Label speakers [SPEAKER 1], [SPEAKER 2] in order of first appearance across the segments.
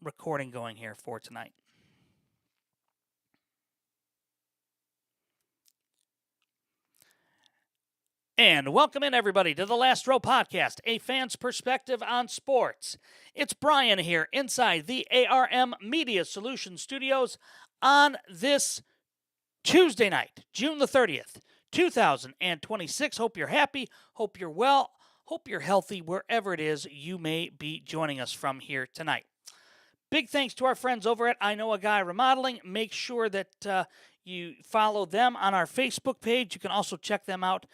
[SPEAKER 1] recording going here for tonight. And welcome in, everybody, to the Last Row Podcast, a fan's perspective on sports. It's Brian here inside the ARM Media Solutions Studios on this Tuesday night, June the 30th, 2026. Hope you're happy, hope you're well, hope you're healthy, wherever it is you may be joining us from here tonight. Big thanks to our friends over at I Know a Guy Remodeling. Make sure that you follow them on our Facebook page. You can also check them out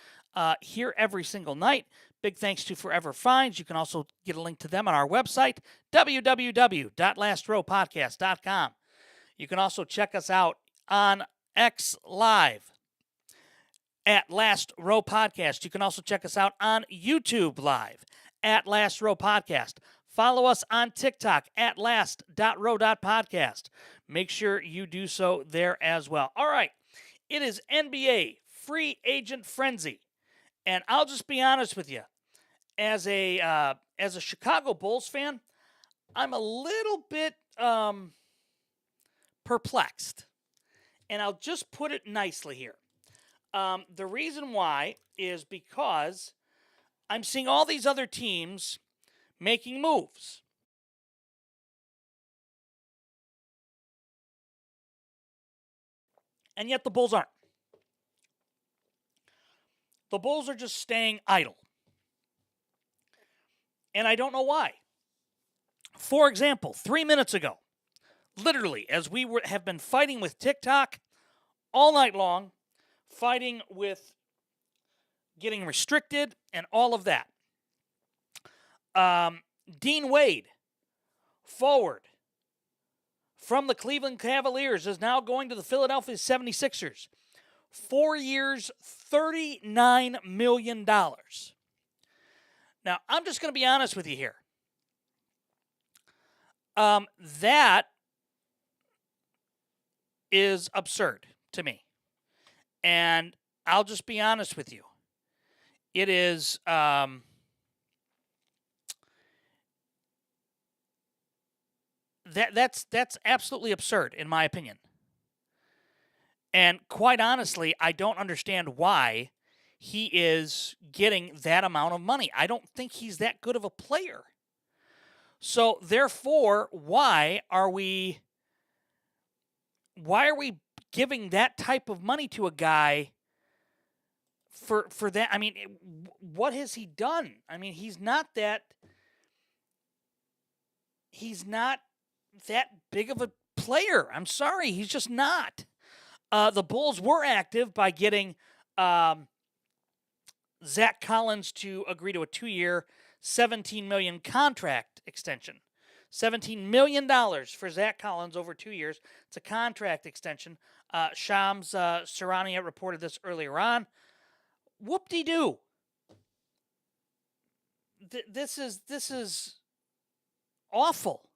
[SPEAKER 1] here every single night. Big thanks to Forever Finds. You can also get a link to them on our website, www.lastrowpodcast.com. You can also check us out on X Live at Last Row Podcast. You can also check us out on YouTube Live at Last Row Podcast. Follow us on TikTok at last.row.podcast. Make sure you do so there as well. All right, it is NBA free agent frenzy. And I'll just be honest with you. As a Chicago Bulls fan, I'm a little bit perplexed. And I'll just put it nicely here. The reason why is because I'm seeing all these other teams making moves. And yet the Bulls aren't. The Bulls are just staying idle. And I don't know why. For example, 3 minutes ago, literally, as we have been fighting with TikTok all night long, fighting with getting restricted and all of that. Dean Wade, forward from the Cleveland Cavaliers, is now going to the Philadelphia 76ers. 4 years, $39 million. Now, I'm just going to be honest with you here. That is absurd to me. And I'll just be honest with you. It is... That's absolutely absurd, in my opinion. And quite honestly, I don't understand why he is getting that amount of money. I don't think he's that good of a player. So therefore, why are we giving that type of money to a guy for that? I mean, what has he done? I mean, he's not that big of a player. I'm sorry, he's just not. The Bulls were active by getting Zach Collins to agree to a 2-year, $17 million contract extension. $17 million for Zach Collins over 2 years. It's a contract extension. Shams Charania reported this earlier on. Whoop-de-doo. This is awful.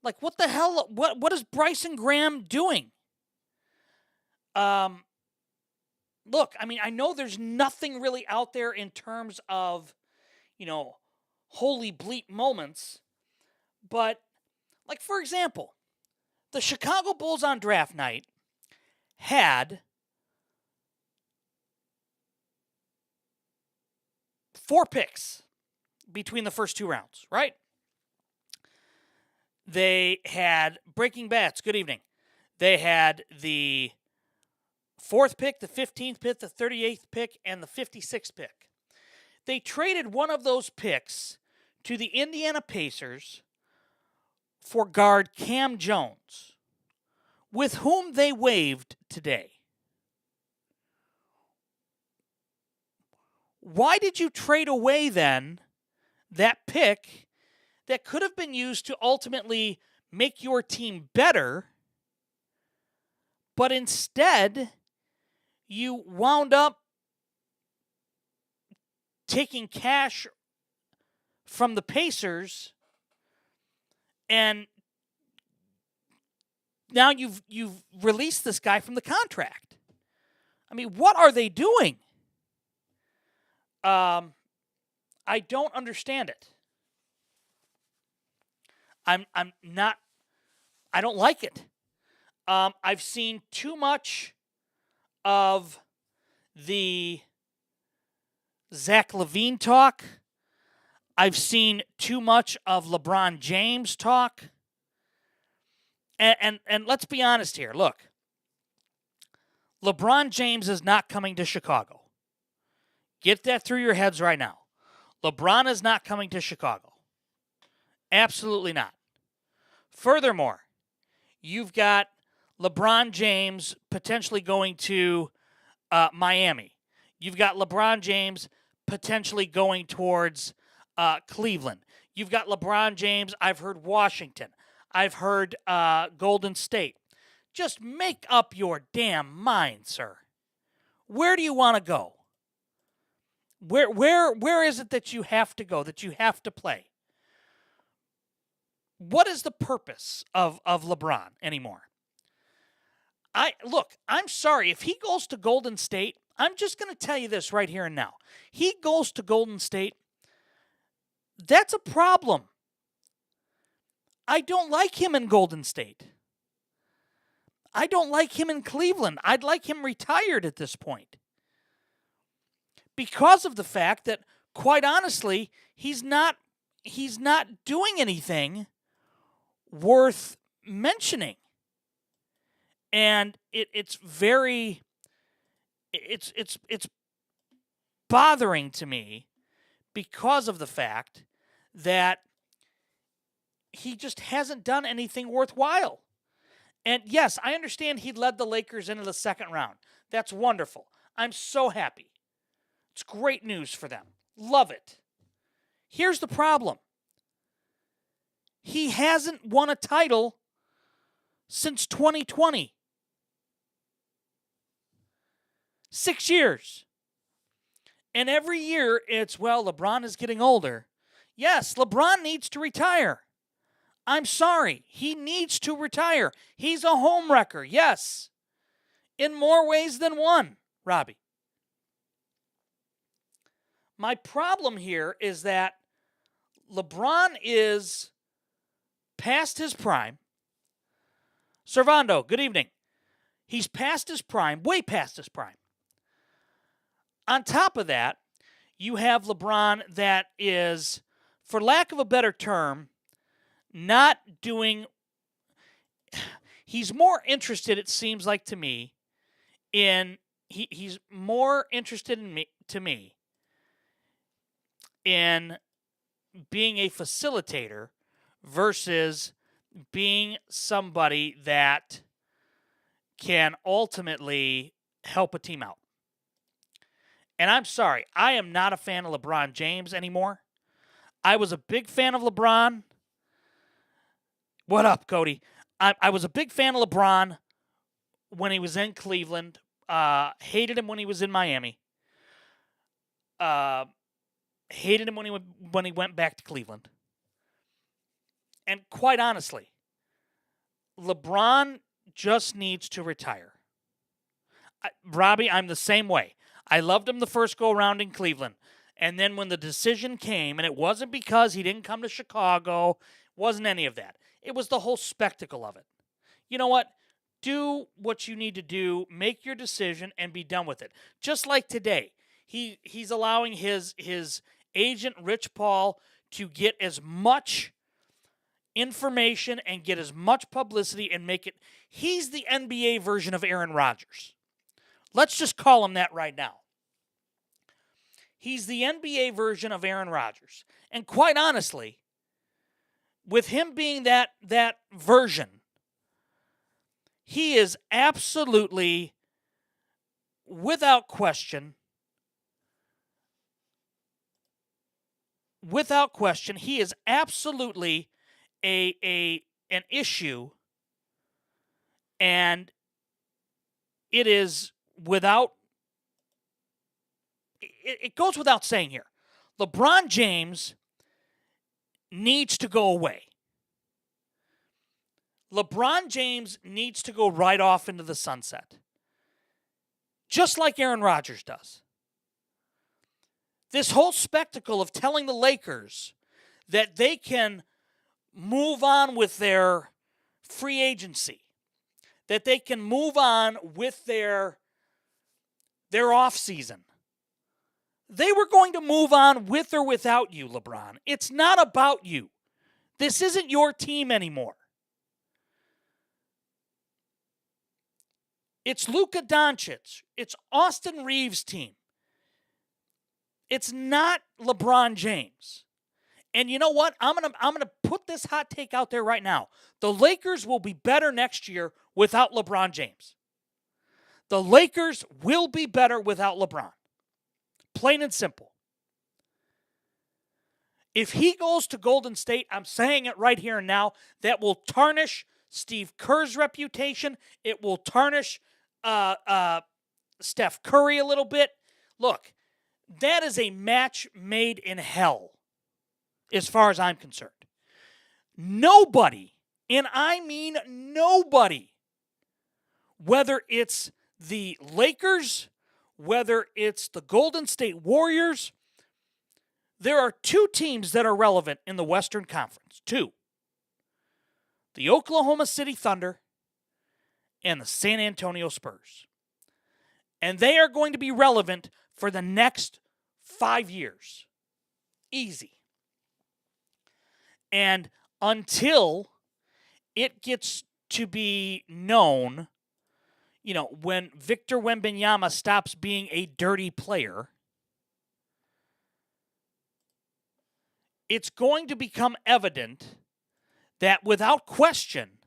[SPEAKER 1] Like, what the hell? What is Bryson Graham doing? Look, I mean, I know there's nothing really out there in terms of, holy bleep moments. But, like, for example, the Chicago Bulls on draft night had 4 picks between the first 2 rounds, right? They had Breaking Bats. Good evening. They had the 4th pick, the 15th pick, the 38th pick, and the 56th pick. They traded one of those picks to the Indiana Pacers for guard Cam Jones, with whom they waived today. Why did you trade away then that pick that could have been used to ultimately make your team better, but instead you wound up taking cash from the Pacers, and now you've released this guy from the contract? I mean, what are they doing? I don't understand it. I'm not. I don't like it. I've seen too much of the Zach LaVine talk. I've seen too much of LeBron James talk. And let's be honest here. Look, LeBron James is not coming to Chicago. Get that through your heads right now. LeBron is not coming to Chicago. Absolutely not. Furthermore, you've got LeBron James potentially going to Miami. You've got LeBron James potentially going towards Cleveland. You've got LeBron James. I've heard Washington. I've heard Golden State. Just make up your damn mind, sir. Where do you want to go? Where is it that you have to go, that you have to play? What is the purpose of LeBron anymore? I'm sorry. If he goes to Golden State, I'm just going to tell you this right here and now. He goes to Golden State, that's a problem. I don't like him in Golden State. I don't like him in Cleveland. I'd like him retired at this point. Because of the fact that, quite honestly, he's not doing anything worth mentioning. And it's bothering to me because of the fact that he just hasn't done anything worthwhile. And yes, I understand he led the Lakers into the second round. That's wonderful. I'm so happy. It's great news for them. Love it. Here's the problem. He hasn't won a title since 2020. 6 years. And every year it's, well, LeBron is getting older. Yes, LeBron needs to retire. I'm sorry. He needs to retire. He's a homewrecker, yes. In more ways than one, Robbie. My problem here is that LeBron is past his prime. Servando, good evening. He's past his prime, way past his prime. On top of that, you have LeBron that is, for lack of a better term, not doing. He's more interested, it seems like to me, he's more interested to me in being a facilitator versus being somebody that can ultimately help a team out. And I'm sorry, I am not a fan of LeBron James anymore. I was a big fan of LeBron. What up, Cody? I was a big fan of LeBron when he was in Cleveland. Hated him when he was in Miami. Hated him when he went back to Cleveland. And quite honestly, LeBron just needs to retire. Robbie, I'm the same way. I loved him the first go-around in Cleveland. And then when the decision came, and it wasn't because he didn't come to Chicago, wasn't any of that. It was the whole spectacle of it. You know what? Do what you need to do, make your decision, and be done with it. Just like today, he's allowing his agent, Rich Paul, to get as much information and get as much publicity and make it. He's the NBA version of Aaron Rodgers. Let's just call him that right now. He's the NBA version of Aaron Rodgers. And quite honestly, with him being that version, he is absolutely, without question, he is absolutely an issue, and it is it goes without saying here. LeBron James needs to go away. LeBron James needs to go right off into the sunset. Just like Aaron Rodgers does. This whole spectacle of telling the Lakers that they can move on with their free agency, that they can move on with their off season. They were going to move on with or without you, LeBron. It's not about you. This isn't your team anymore. It's Luka Doncic. It's Austin Reeves' team. It's not LeBron James. And you know what? I'm gonna put this hot take out there right now. The Lakers will be better next year without LeBron James. The Lakers will be better without LeBron. Plain and simple. If he goes to Golden State, I'm saying it right here and now, that will tarnish Steve Kerr's reputation. It will tarnish Steph Curry a little bit. Look, that is a match made in hell, as far as I'm concerned. Nobody, and I mean nobody, whether it's the Lakers, whether it's the Golden State Warriors, there are two teams that are relevant in the Western Conference. Two. The Oklahoma City Thunder and the San Antonio Spurs. And they are going to be relevant for the next 5 years. Easy. And until it gets to be known, when Victor Wembanyama stops being a dirty player, it's going to become evident that without question,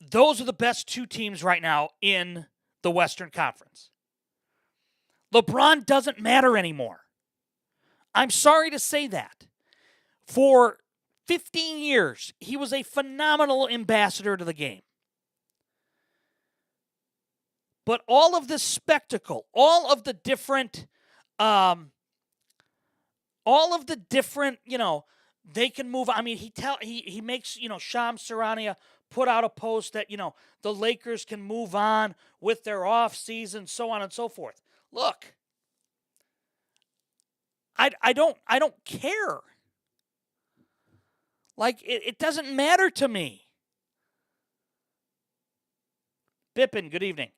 [SPEAKER 1] those are the best two teams right now in the Western Conference. LeBron doesn't matter anymore. I'm sorry to say that. For 15 years, he was a phenomenal ambassador to the game. But all of this spectacle, all of the different, they can move. I mean, he makes, Shams Charania put out a post that, the Lakers can move on with their off season, so on and so forth. Look, I don't care. Like, it doesn't matter to me. Bippin, good evening.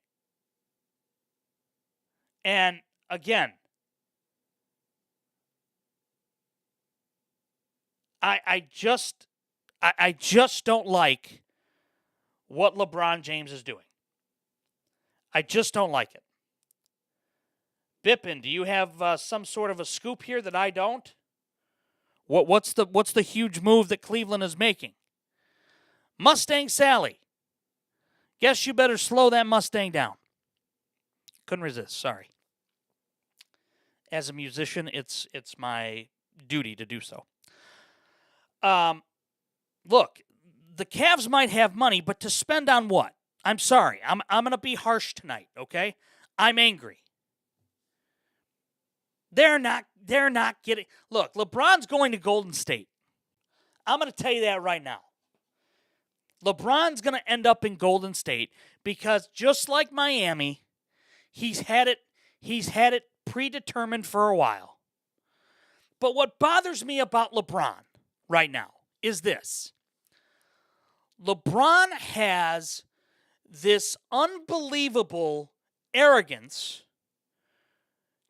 [SPEAKER 1] And again, I just don't like what LeBron James is doing. I just don't like it. Bippin, do you have some sort of a scoop here that I don't? What's the huge move that Cleveland is making? Mustang Sally. Guess you better slow that Mustang down. Couldn't resist, sorry. As a musician, it's my duty to do so. Look, the Cavs might have money, but to spend on what? I'm sorry. I'm going to be harsh tonight, okay? I'm angry. They're not getting... Look, LeBron's going to Golden State. I'm going to tell you that right now. LeBron's going to end up in Golden State because just like Miami, he's had it predetermined for a while. But what bothers me about LeBron right now is this. LeBron has this unbelievable arrogance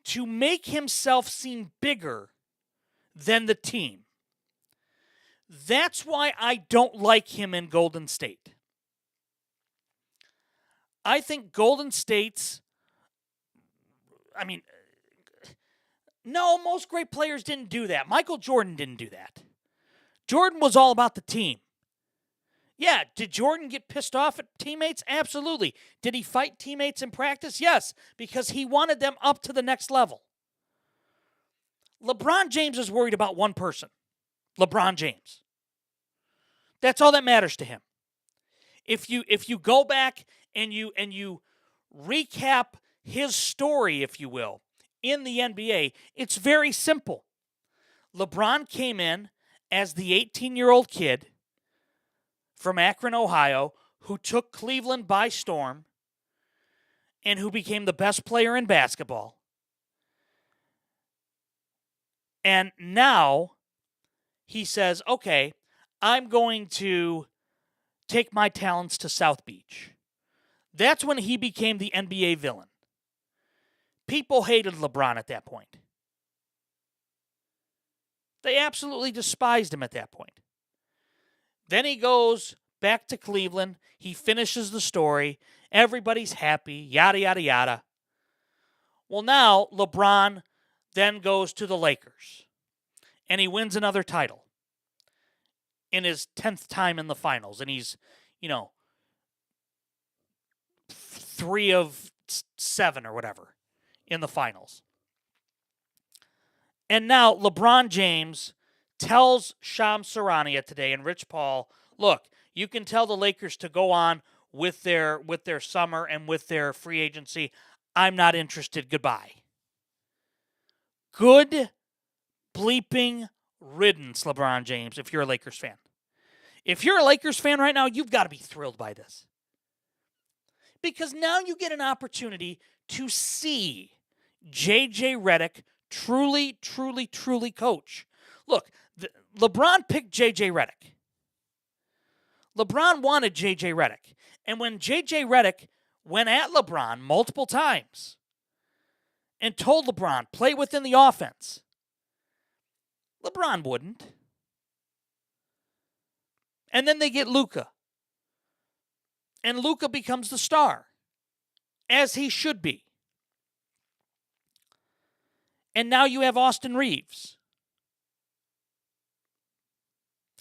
[SPEAKER 1] to make himself seem bigger than the team. That's why I don't like him in Golden State. I think Golden State's... no, most great players didn't do that. Michael Jordan didn't do that. Jordan was all about the team. Yeah, did Jordan get pissed off at teammates? Absolutely. Did he fight teammates in practice? Yes, because he wanted them up to the next level. LeBron James is worried about one person. LeBron James. That's all that matters to him. If you go back and you recap his story, if you will, in the NBA, it's very simple. LeBron came in as the 18-year-old kid from Akron, Ohio, who took Cleveland by storm and who became the best player in basketball. And now he says, okay, I'm going to take my talents to South Beach. That's when he became the NBA villain. People hated LeBron at that point. They absolutely despised him at that point. Then he goes back to Cleveland. He finishes the story. Everybody's happy, yada, yada, yada. Well, now LeBron then goes to the Lakers, and he wins another title in his 10th time in the finals. And he's, 3 of 7 or whatever in the finals. And now LeBron James tells Shams Charania today and Rich Paul, look, you can tell the Lakers to go on with their summer and with their free agency. I'm not interested. Goodbye. Good bleeping riddance, LeBron James, if you're a Lakers fan. If you're a Lakers fan right now, you've got to be thrilled by this. Because now you get an opportunity to see J.J. Redick truly, truly, truly coach. Look, LeBron picked J.J. Redick. LeBron wanted J.J. Redick. And when J.J. Redick went at LeBron multiple times and told LeBron, play within the offense, LeBron wouldn't. And then they get Luka. And Luka becomes the star, as he should be. And now you have Austin Reeves.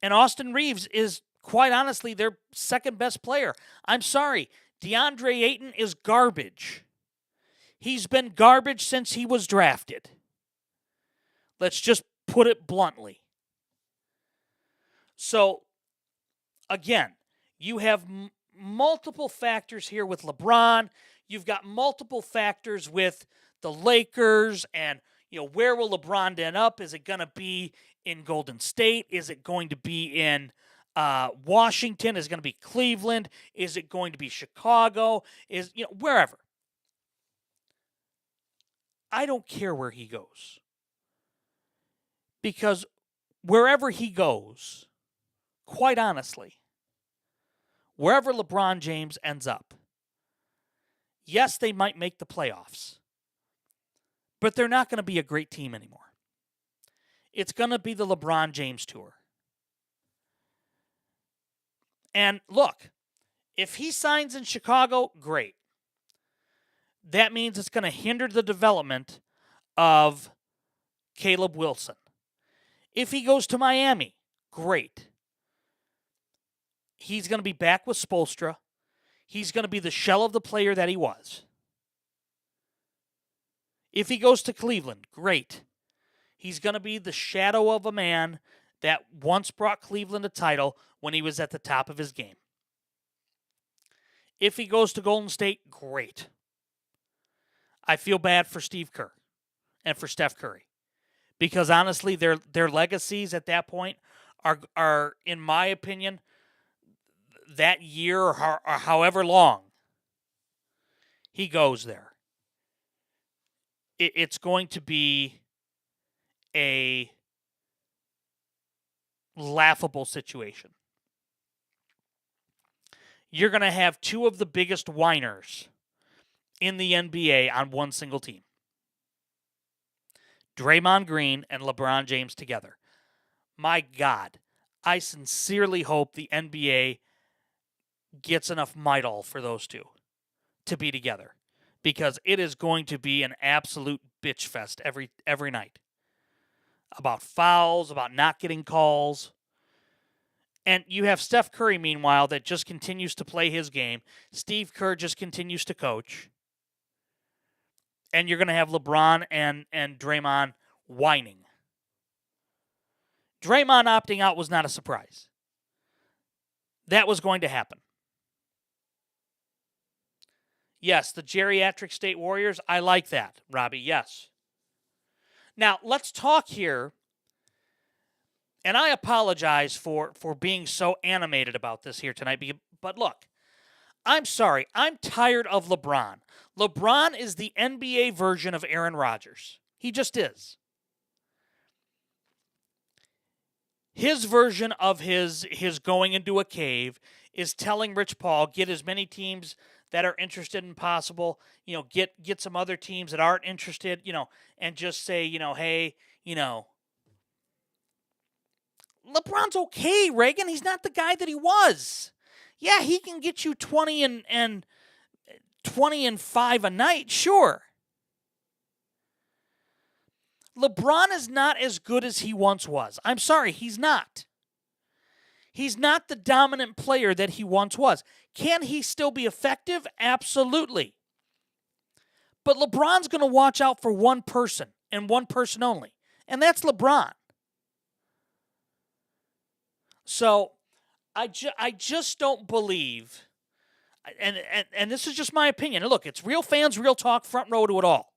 [SPEAKER 1] And Austin Reeves is, quite honestly, their second best player. I'm sorry, DeAndre Ayton is garbage. He's been garbage since he was drafted. Let's just put it bluntly. So, again, you have multiple factors here with LeBron. You've got multiple factors with the Lakers and, where will LeBron end up? Is it going to be in Golden State? Is it going to be in Washington? Is it going to be Cleveland? Is it going to be Chicago? Wherever. I don't care where he goes. Because wherever he goes, quite honestly, wherever LeBron James ends up, yes, they might make the playoffs, but they're not going to be a great team anymore. It's going to be the LeBron James tour. And look, if he signs in Chicago, great. That means it's going to hinder the development of Caleb Wilson. If he goes to Miami, great. He's going to be back with Spoelstra. He's going to be the shell of the player that he was. If he goes to Cleveland, great. He's going to be the shadow of a man that once brought Cleveland a title when he was at the top of his game. If he goes to Golden State, great. I feel bad for Steve Kerr and for Steph Curry. Because honestly, their legacies at that point are, in my opinion, that year or however long he goes there, it's going to be a laughable situation. You're going to have two of the biggest whiners in the NBA on one single team. Draymond Green and LeBron James together. My God, I sincerely hope the NBA gets enough Midol for those two to be together, because it is going to be an absolute bitch fest every night. About fouls, about not getting calls. And you have Steph Curry, meanwhile, that just continues to play his game. Steve Kerr just continues to coach. And you're going to have LeBron and Draymond whining. Draymond opting out was not a surprise. That was going to happen. Yes, the geriatric state warriors, I like that, Robbie, yes. Now, let's talk here, and I apologize for being so animated about this here tonight, but look, I'm sorry, I'm tired of LeBron. LeBron is the NBA version of Aaron Rodgers. He just is. his version of his going into a cave is telling Rich Paul, get as many teams that are interested in possible, get some other teams that aren't interested, and just say, hey, LeBron's okay, Reagan. He's not the guy that he was. Yeah, he can get you 20 and 20 and 5 a night, sure. LeBron is not as good as he once was. I'm sorry, he's not. He's not the dominant player that he once was. Can he still be effective? Absolutely. But LeBron's going to watch out for one person and one person only, and that's LeBron. So I just don't believe, and this is just my opinion. And look, it's real fans, real talk, front row to it all.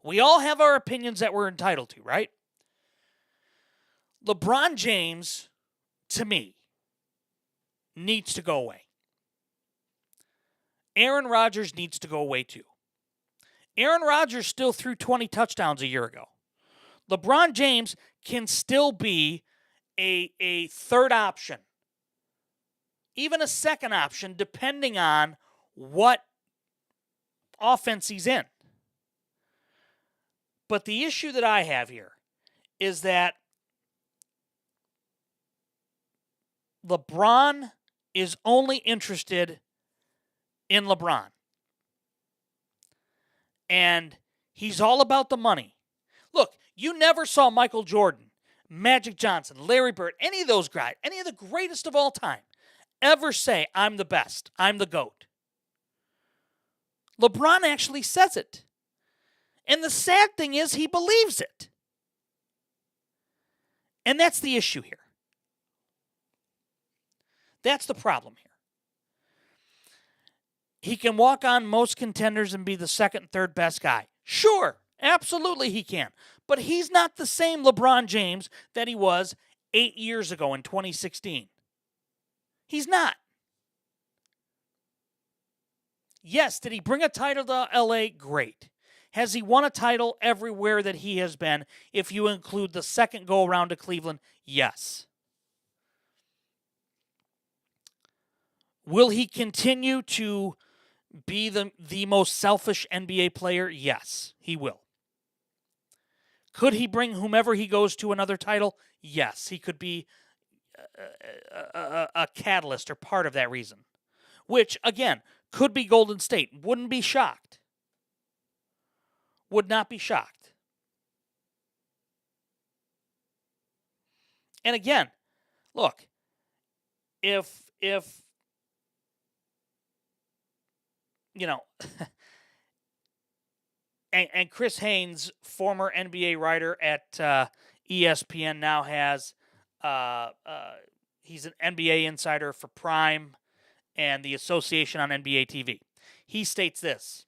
[SPEAKER 1] We all have our opinions that we're entitled to, right? LeBron James, to me, needs to go away. Aaron Rodgers needs to go away too. Aaron Rodgers still threw 20 touchdowns a year ago. LeBron James can still be a third option, even a second option, depending on what offense he's in. But the issue that I have here is that LeBron is only interested in LeBron. And he's all about the money. Look, you never saw Michael Jordan, Magic Johnson, Larry Bird, any of those guys, any of the greatest of all time, ever say, I'm the best, I'm the GOAT. LeBron actually says it. And the sad thing is he believes it. And that's the issue here. That's the problem here. He can walk on most contenders and be the second, third best guy. Sure, absolutely he can. But he's not the same LeBron James that he was 8 years ago in 2016. He's not. Yes, did he bring a title to LA? Great. Has he won a title everywhere that he has been, if you include the second go-around to Cleveland? Yes. Will he continue to be the most selfish NBA player? Yes, he will. Could he bring whomever he goes to another title? Yes, he could be a catalyst or part of that reason. Which, again, could be Golden State. Wouldn't be shocked. Would not be shocked. And again, look, if you know, and Chris Haynes, former NBA writer at ESPN, now has he's an NBA insider for Prime and the Association on NBA TV. He states this: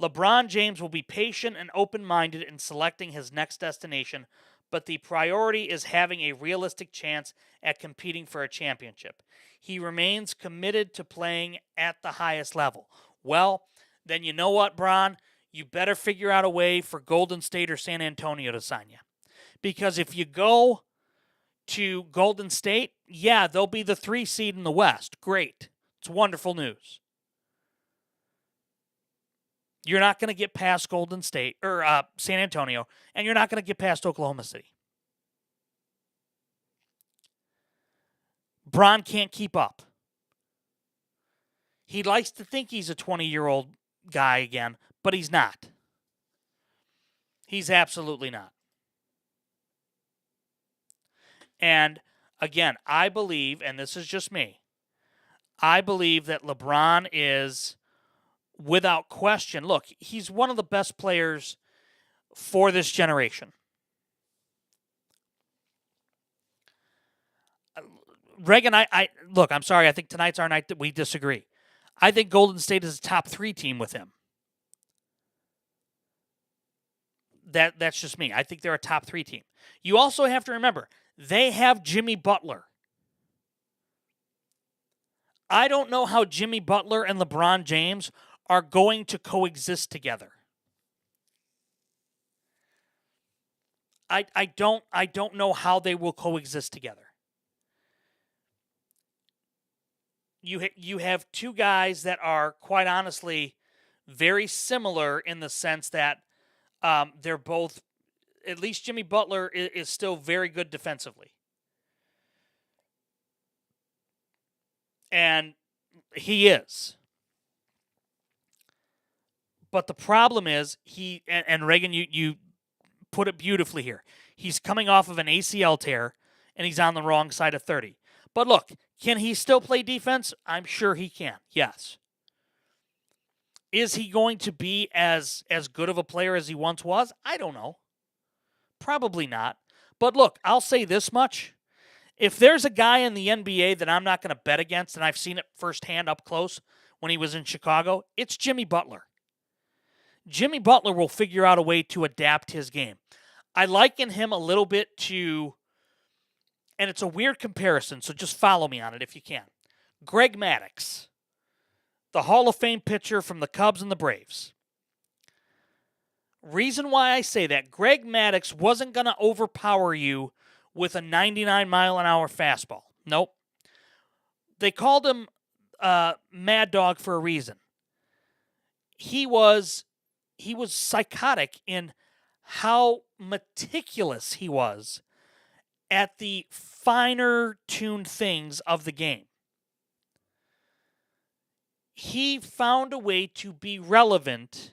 [SPEAKER 1] LeBron James will be patient and open-minded in selecting his next destination, but the priority is having a realistic chance at competing for a championship. He remains committed to playing at the highest level. Well, then you know what, Bron? You better figure out a way for Golden State or San Antonio to sign you. Because if you go to Golden State, yeah, they'll be the 3 seed in the West. Great. It's wonderful news. You're not going to get past Golden State or San Antonio, and you're not going to get past Oklahoma City. Bron can't keep up. He likes to think he's a 20-year-old guy again, but he's not. He's absolutely not. And again, I believe, and this is just me, I believe that LeBron is, without question, look, he's one of the best players for this generation. Reagan, look, I'm sorry, I think tonight's our night that we disagree. I think Golden State is a top 3 team with him. That's just me. I think they're a top 3 team. You also have to remember, they have Jimmy Butler. I don't know how Jimmy Butler and LeBron James are going to coexist together. I don't know how they will coexist together. You have two guys that are quite honestly very similar in the sense that they're both, at least Jimmy Butler is still very good defensively. And he is. But the problem is and Reagan, you put it beautifully here. He's coming off of an ACL tear and he's on the wrong side of 30. But look, can he still play defense? I'm sure he can. Yes. Is he going to be as good of a player as he once was? I don't know. Probably not. But look, I'll say this much. If there's a guy in the NBA that I'm not going to bet against, and I've seen it firsthand up close when he was in Chicago, it's Jimmy Butler. Jimmy Butler will figure out a way to adapt his game. I liken him a little bit to, and it's a weird comparison, so just follow me on it if you can. Greg Maddux, the Hall of Fame pitcher from the Cubs and the Braves. Reason why I say that, Greg Maddux wasn't going to overpower you with a 99-mile-an-hour fastball. Nope. They called him Mad Dog for a reason. He was psychotic in how meticulous he was at the finer tuned things of the game. He found a way to be relevant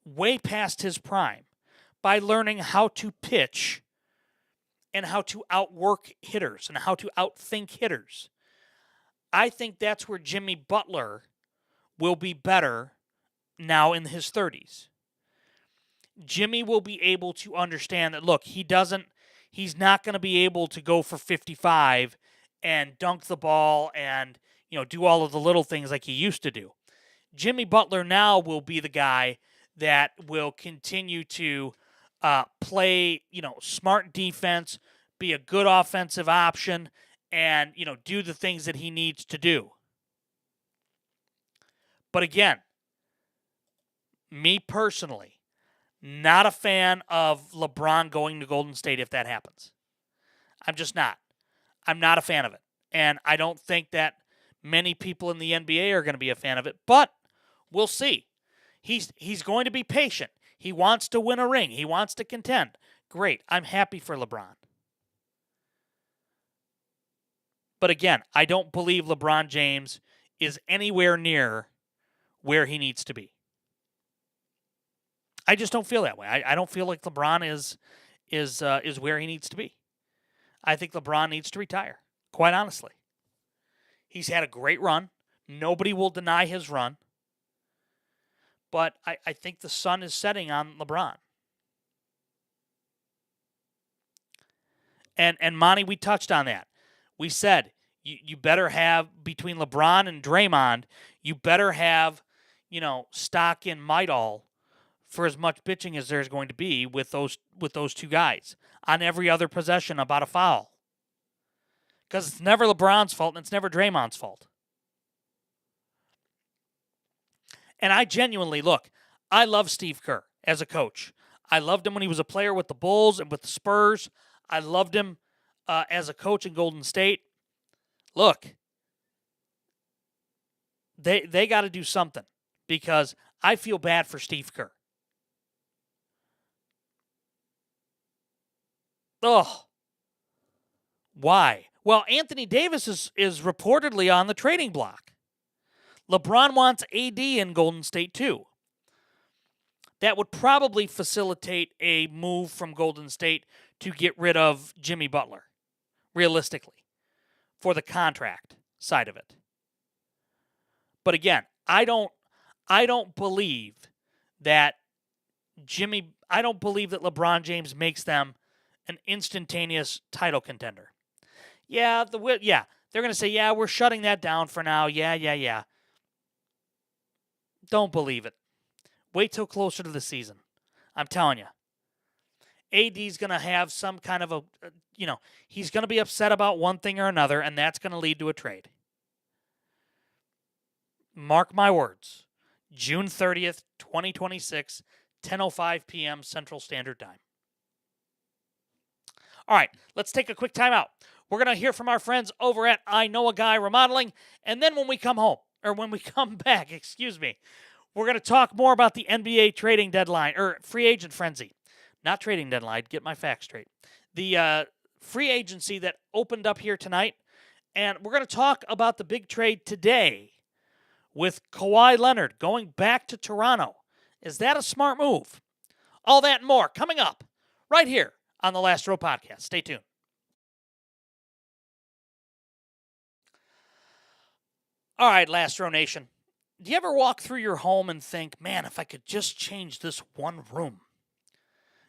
[SPEAKER 1] way past his prime by learning how to pitch and how to outwork hitters and how to outthink hitters. I think that's where Jimmy Butler will be better now in his 30s. Jimmy will be able to understand that, look, he's not going to be able to go for 55 and dunk the ball and, do all of the little things like he used to do. Jimmy Butler now will be the guy that will continue to play, smart defense, be a good offensive option, and, do the things that he needs to do. But again, me personally, not a fan of LeBron going to Golden State if that happens. I'm just not. I'm not a fan of it. And I don't think that many people in the NBA are going to be a fan of it, but we'll see. He's going to be patient. He wants to win a ring. He wants to contend. Great. I'm happy for LeBron. But again, I don't believe LeBron James is anywhere near where he needs to be. I just don't feel that way. I don't feel like LeBron is where he needs to be. I think LeBron needs to retire, quite honestly. He's had a great run. Nobody will deny his run. But I think the sun is setting on LeBron. And Monty, we touched on that. We said you better have, between LeBron and Draymond, you better have, stock in Midal for as much bitching as there's going to be with those two guys on every other possession about a foul. Because it's never LeBron's fault and it's never Draymond's fault. And I genuinely, look, I love Steve Kerr as a coach. I loved him when he was a player with the Bulls and with the Spurs. I loved him as a coach in Golden State. Look, they got to do something because I feel bad for Steve Kerr. Oh, why? Well, Anthony Davis is reportedly on the trading block. LeBron wants AD in Golden State too. That would probably facilitate a move from Golden State to get rid of Jimmy Butler, realistically, for the contract side of it. But again, I don't believe that LeBron James makes them an instantaneous title contender. Yeah, they're going to say, yeah, we're shutting that down for now. Yeah. Don't believe it. Wait till closer to the season. I'm telling you. AD's going to have some kind of he's going to be upset about one thing or another, and that's going to lead to a trade. Mark my words. June 30th, 2026, 10:05 p.m. Central Standard Time. All right, let's take a quick time out. We're going to hear from our friends over at I Know a Guy Remodeling, and then when we come back, we're going to talk more about the NBA trading deadline, or free agent frenzy. Not trading deadline, get my facts straight. The free agency that opened up here tonight, and we're going to talk about the big trade today with Kawhi Leonard going back to Toronto. Is that a smart move? All that and more coming up right here on the Last Row Podcast. Stay tuned. All right, Last Row Nation. Do you ever walk through your home and think, man, if I could just change this one room?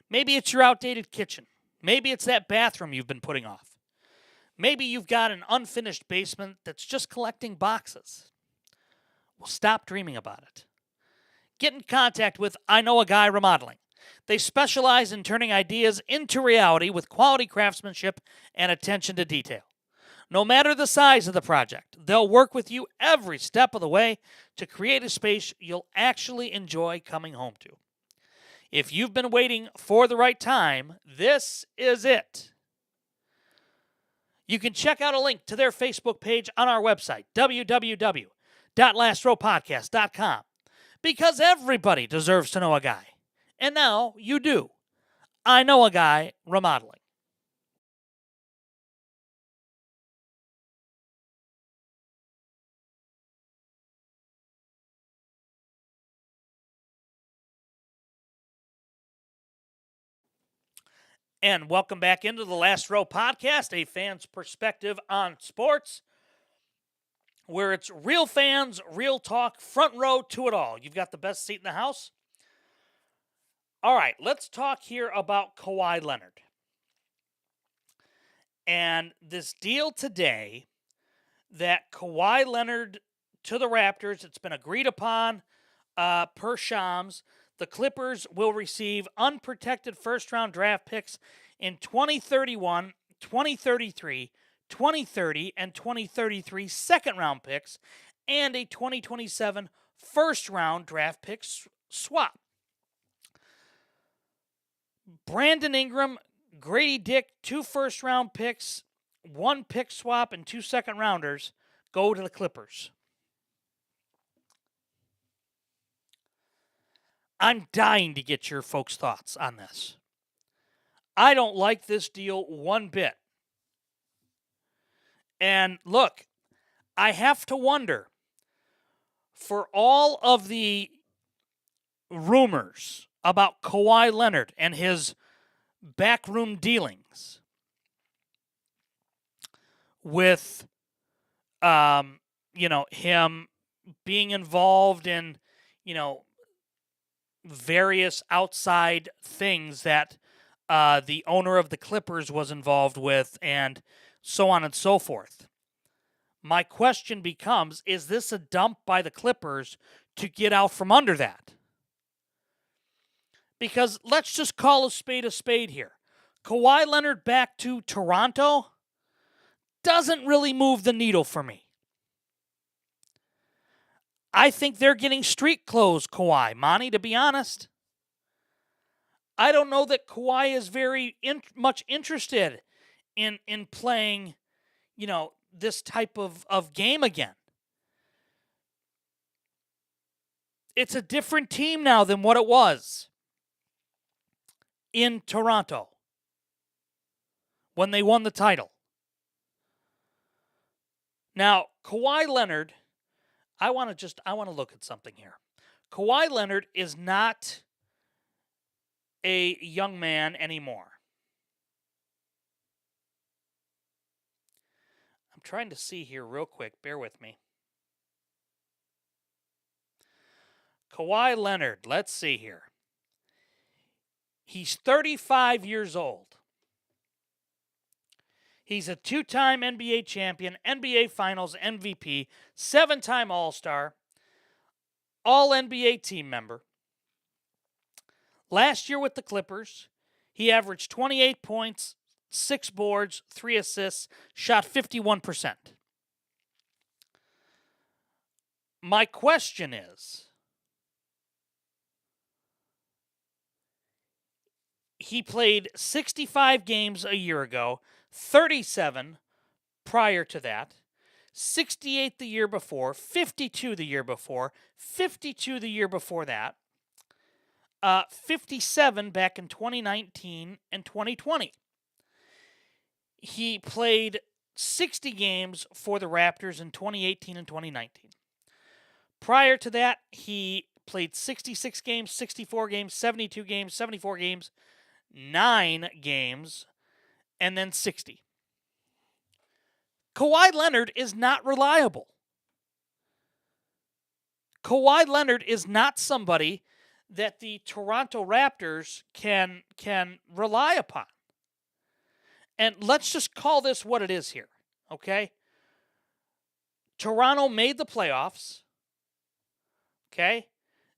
[SPEAKER 1] Maybe it's your outdated kitchen. Maybe it's that bathroom you've been putting off. Maybe you've got an unfinished basement that's just collecting boxes. Well, stop dreaming about it. Get in contact with I Know a Guy Remodeling. They specialize in turning ideas into reality with quality craftsmanship and attention to detail. No matter the size of the project, they'll work with you every step of the way to create a space you'll actually enjoy coming home to. If you've been waiting for the right time, this is it. You can check out a link to their Facebook page on our website, www.lastrowpodcast.com, because everybody deserves to know a guy. And now you do. I Know a Guy Remodeling. And welcome back into the Last Row Podcast, a fan's perspective on sports, where it's real fans, real talk, front row to it all. You've got the best seat in the house. All right, let's talk here about Kawhi Leonard. And this deal today that Kawhi Leonard to the Raptors, it's been agreed upon per Shams. The Clippers will receive unprotected first-round draft picks in 2031, 2033, 2030, and 2033 second-round picks, and a 2027 first-round draft pick swap. Brandon Ingram, Grady Dick, 2 first-round picks, 1 pick swap, and 2 second-rounders go to the Clippers. I'm dying to get your folks' thoughts on this. I don't like this deal one bit. And look, I have to wonder, for all of the rumors about Kawhi Leonard and his backroom dealings with, him being involved in, various outside things that the owner of the Clippers was involved with, and so on and so forth. My question becomes, is this a dump by the Clippers to get out from under that? Because let's just call a spade here. Kawhi Leonard back to Toronto doesn't really move the needle for me. I think they're getting street clothes, Kawhi. Monty, to be honest. I don't know that Kawhi is very much interested in playing, this type of game again. It's a different team now than what it was in Toronto when they won the title. Now, Kawhi Leonard, I want to look at something here. Kawhi Leonard is not a young man anymore. I'm trying to see here real quick. Bear with me. Kawhi Leonard, let's see here. He's 35 years old. He's a 2-time NBA champion, NBA Finals MVP, 7-time All-Star, All-NBA team member. Last year with the Clippers, he averaged 28 points, 6 boards, 3 assists, shot 51%. My question is, he played 65 games a year ago, 37 prior to that, 68 the year before, 52 the year before, 52 the year before that, 57 back in 2019 and 2020. He played 60 games for the Raptors in 2018 and 2019. Prior to that, he played 66 games, 64 games, 72 games, 74 games, 9 games, and then 60. Kawhi Leonard is not reliable. Kawhi Leonard is not somebody that the Toronto Raptors can rely upon. And let's just call this what it is here, okay? Toronto made the playoffs, okay?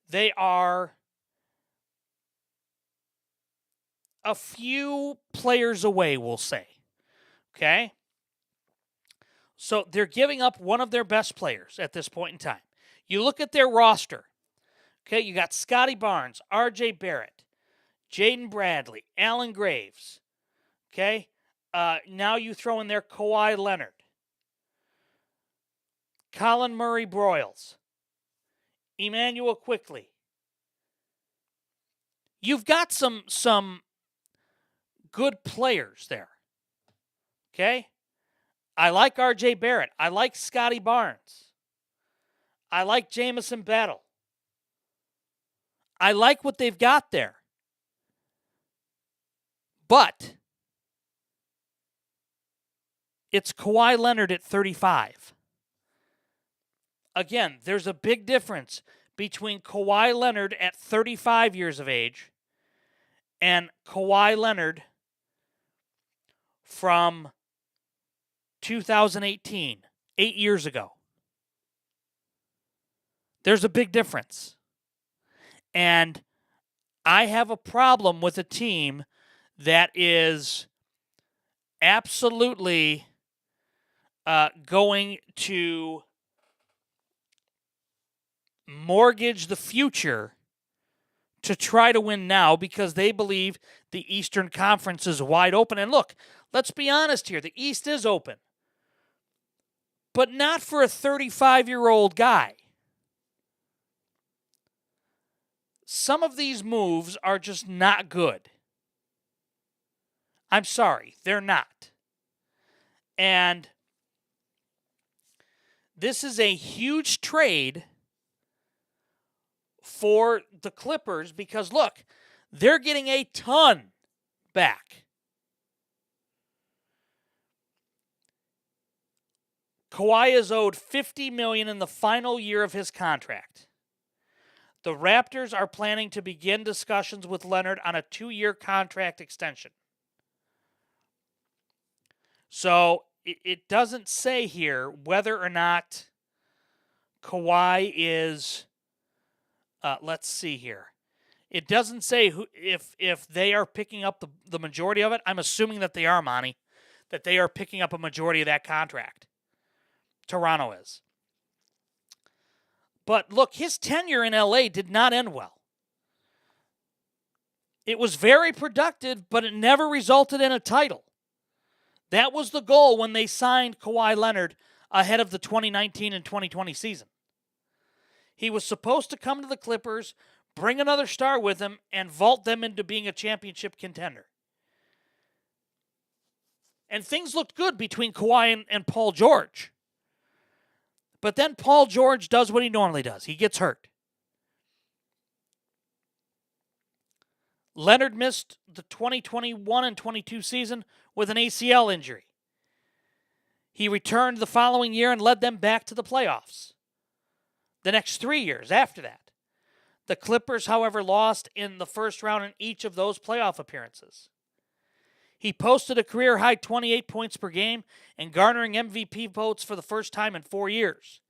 [SPEAKER 1] They are a few players away, we'll say, okay? So they're giving up one of their best players at this point in time. You look at their roster, okay? You got Scotty Barnes, R.J. Barrett, Jaden Bradley, Allen Graves, okay? Now you throw in there Kawhi Leonard, Colin Murray-Broyles, Emmanuel Quickley. You've got some good players there, okay? I like R.J. Barrett. I like Scotty Barnes. I like Jamison Battle. I like what they've got there. But it's Kawhi Leonard at 35. Again, there's a big difference between Kawhi Leonard at 35 years of age and Kawhi Leonard from 2018, 8 years ago. There's a big difference. And I have a problem with a team that is absolutely going to mortgage the future to try to win now because they believe the Eastern Conference is wide open. And look, let's be honest here. The East is open. But not for a 35-year-old guy. Some of these moves are just not good. I'm sorry, they're not. And this is a huge trade for the Clippers because, look, they're getting a ton back. Kawhi is owed $50 million in the final year of his contract. The Raptors are planning to begin discussions with Leonard on a 2-year contract extension. So it doesn't say here whether or not Kawhi is, let's see here. It doesn't say who if they are picking up the majority of it. I'm assuming that they are, Monty, that they are picking up a majority of that contract. Toronto is. But look, his tenure in LA did not end well. It was very productive, but it never resulted in a title. That was the goal when they signed Kawhi Leonard ahead of the 2019 and 2020 season. He was supposed to come to the Clippers, bring another star with him, and vault them into being a championship contender. And things looked good between Kawhi and Paul George. But then Paul George does what he normally does. He gets hurt. Leonard missed the 2021 and 22 season with an ACL injury. He returned the following year and led them back to the playoffs. The next 3 years after that. The Clippers, however, lost in the first round in each of those playoff appearances. He posted a career-high 28 points per game and garnering MVP votes for the first time in 4 years.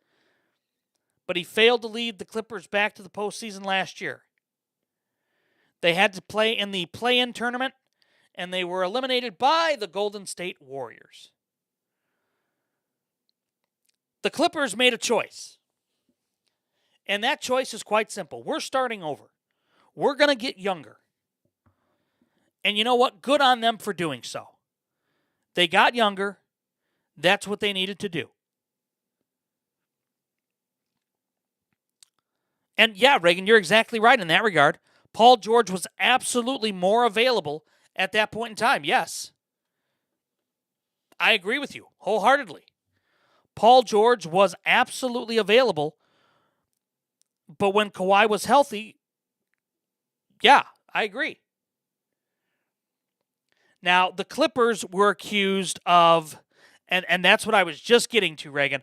[SPEAKER 1] But he failed to lead the Clippers back to the postseason last year. They had to play in the play-in tournament, and they were eliminated by the Golden State Warriors. The Clippers made a choice. And that choice is quite simple. We're starting over. We're going to get younger. And you know what? Good on them for doing so. They got younger. That's what they needed to do. And yeah, Reagan, you're exactly right in that regard. Paul George was absolutely more available at that point in time. Yes. I agree with you wholeheartedly. Paul George was absolutely available, but when Kawhi was healthy, yeah, I agree. Now, the Clippers were accused of, and that's what I was just getting to, Reagan.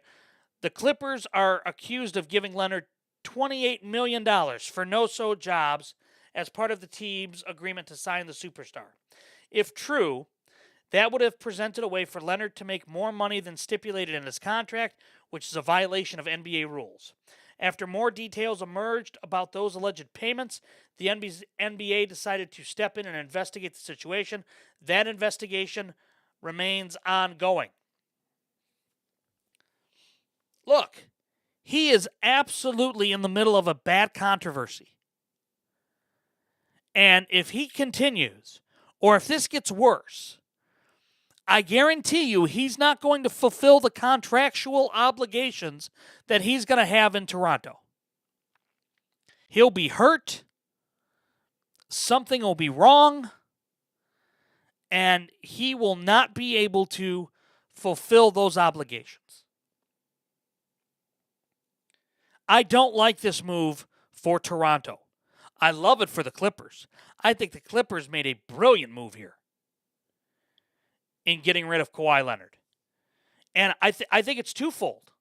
[SPEAKER 1] The Clippers are accused of giving Leonard $28 million for no-so jobs as part of the team's agreement to sign the superstar. If true, that would have presented a way for Leonard to make more money than stipulated in his contract, which is a violation of NBA rules. After more details emerged about those alleged payments, the NBA decided to step in and investigate the situation. That investigation remains ongoing. Look, he is absolutely in the middle of a bad controversy. And if he continues, or if this gets worse, I guarantee you he's not going to fulfill the contractual obligations that he's going to have in Toronto. He'll be hurt. Something will be wrong. And he will not be able to fulfill those obligations. I don't like this move for Toronto. I love it for the Clippers. I think the Clippers made a brilliant move here in getting rid of Kawhi Leonard. And I think it's twofold.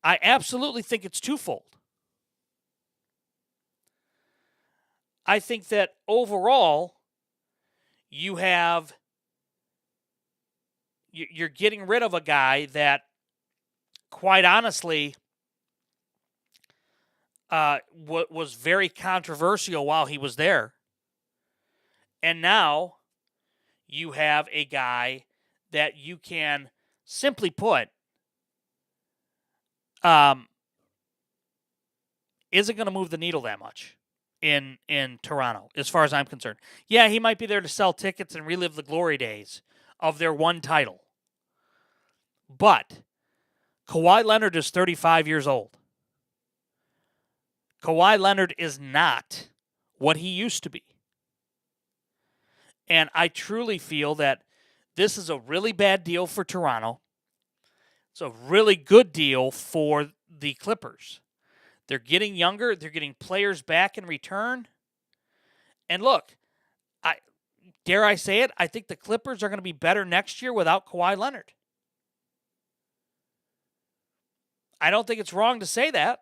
[SPEAKER 1] I absolutely think it's twofold. I think that overall, you're getting rid of a guy that, quite honestly, was very controversial while he was there. And now you have a guy that you can simply put isn't going to move the needle that much in Toronto, as far as I'm concerned. Yeah, he might be there to sell tickets and relive the glory days of their one title. But Kawhi Leonard is 35 years old. Kawhi Leonard is not what he used to be. And I truly feel that this is a really bad deal for Toronto. It's a really good deal for the Clippers. They're getting younger. They're getting players back in return. And look, dare I say it, I think the Clippers are going to be better next year without Kawhi Leonard. I don't think it's wrong to say that.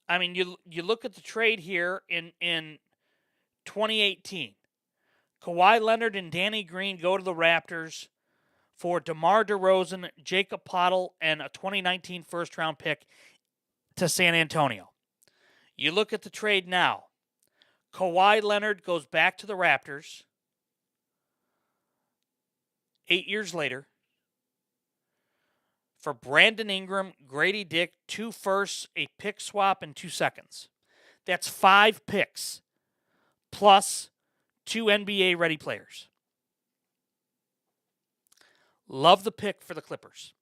[SPEAKER 1] I mean, you look at the trade here in 2018. Kawhi Leonard and Danny Green go to the Raptors for DeMar DeRozan, Jacob Poeltl, and a 2019 first-round pick to San Antonio. You look at the trade now. Kawhi Leonard goes back to the Raptors 8 years later for Brandon Ingram, Grady Dick, 2 firsts, a pick swap, and 2 seconds. That's 5 picks plus 2 NBA-ready players. Love the pick for the Clippers.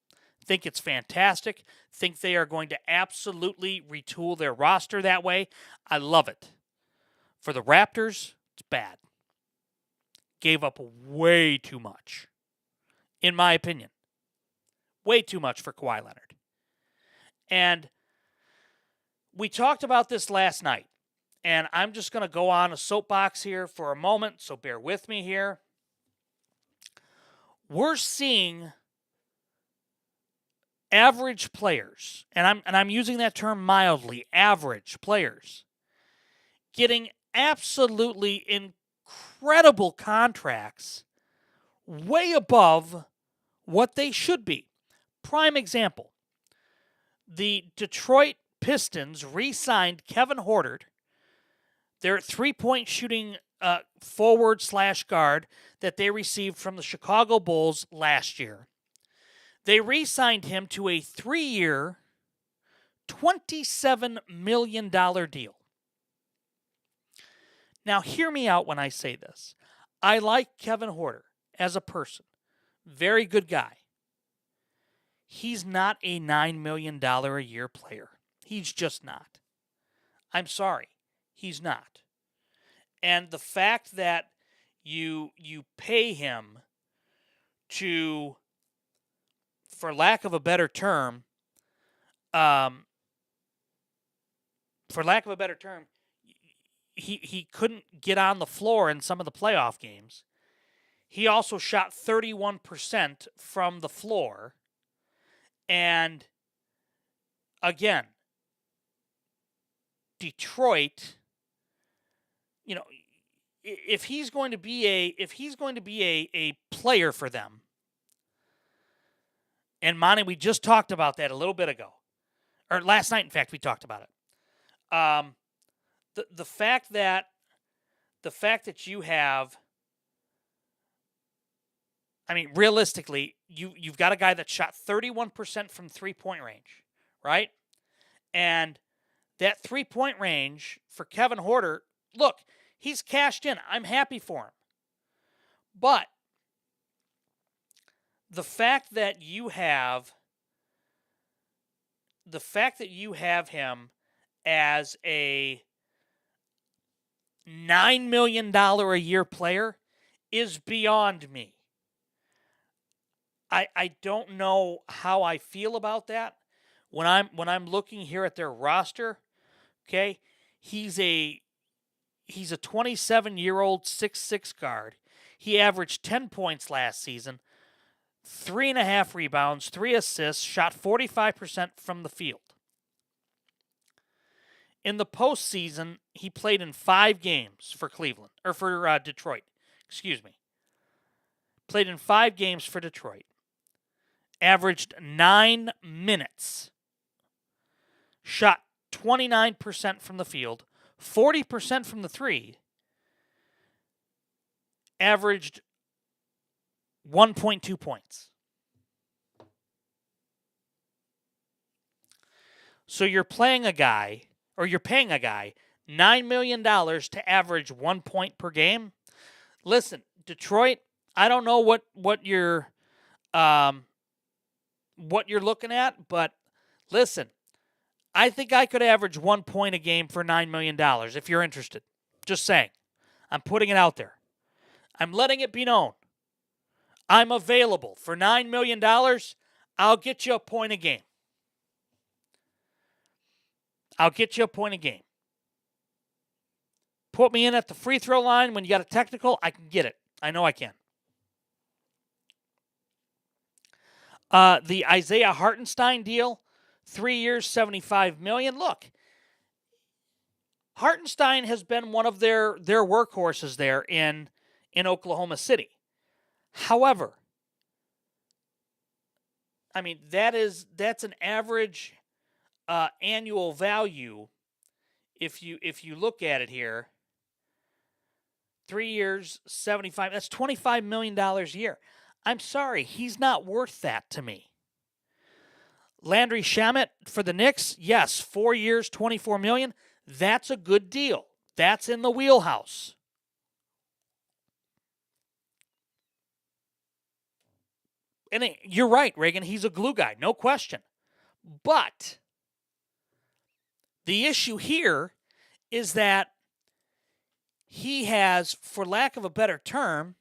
[SPEAKER 1] Think it's fantastic. Think they are going to absolutely retool their roster that way. I love it. For the Raptors, it's bad. Gave up way too much, in my opinion. Way too much for Kawhi Leonard. And we talked about this last night. And I'm just going to go on a soapbox here for a moment, so bear with me here. We're seeing average players, and I'm using that term mildly, average players, getting absolutely incredible contracts way above what they should be. Prime example, the Detroit Pistons re-signed Kevin Huerter, their three-point shooting forward/guard that they received from the Chicago Bulls last year. They re-signed him to a 3-year, $27 million deal. Now, hear me out when I say this. I like Kevin Huerter as a person. Very good guy. He's not a $9 million a year player. He's just not. I'm sorry. He's not. And the fact that you pay him to, for lack of a better term, he couldn't get on the floor in some of the playoff games. He also shot 31% from the floor. And again, Detroit, if he's going to be a player for them, and Monty, we just talked about that a little bit ago, or last night. In fact, we talked about it. The fact that you have, I mean, realistically, you've got a guy that shot 31% from 3-point range, right? And that 3-point range for Kevin Huerter, look, he's cashed in. I'm happy for him. But the fact that you have him as a $9 million a year player is beyond me. I don't know how I feel about that. When I'm looking here at their roster, okay, he's a 27-year-old 6'6" guard. He averaged 10 points last season, 3.5 rebounds, 3 assists, shot 45% from the field. In the postseason, he played in 5 games for Cleveland, or for Detroit. Excuse me. Played in 5 games for Detroit. Averaged 9 minutes. Shot 29% from the field, 40% from the 3. Averaged 1.2 points. So you're paying a guy $9 million to average 1 point per game. Listen, Detroit, I don't know what you're looking at, but listen, I think I could average 1 point a game for $9 million if you're interested. Just saying. I'm putting it out there. I'm letting it be known. I'm available for $9 million. I'll get you a point a game. Put me in at the free throw line when you got a technical, I can get it. I know I can. The Isaiah Hartenstein deal, 3 years, $75 million. Look, Hartenstein has been one of their workhorses there in Oklahoma City. However, I mean that's an average annual value. If you look at it here, 3 years, 75. That's $25 million a year. I'm sorry, he's not worth that to me. Landry Shamet for the Knicks, yes, 4 years, $24 million. That's a good deal. That's in the wheelhouse. And you're right, Reagan. He's a glue guy, no question. But the issue here is that he has, for lack of a better term,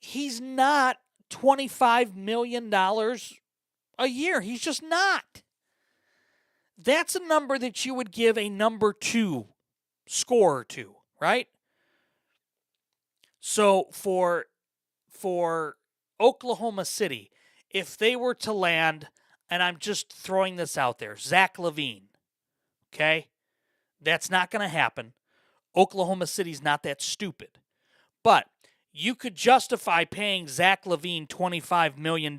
[SPEAKER 1] he's not $25 million a year. He's just not. That's a number that you would give a number 2 scorer to, right? So for Oklahoma City, if they were to land, and I'm just throwing this out there, Zach LaVine, okay? That's not going to happen. Oklahoma City's not that stupid. But you could justify paying Zach LaVine $25 million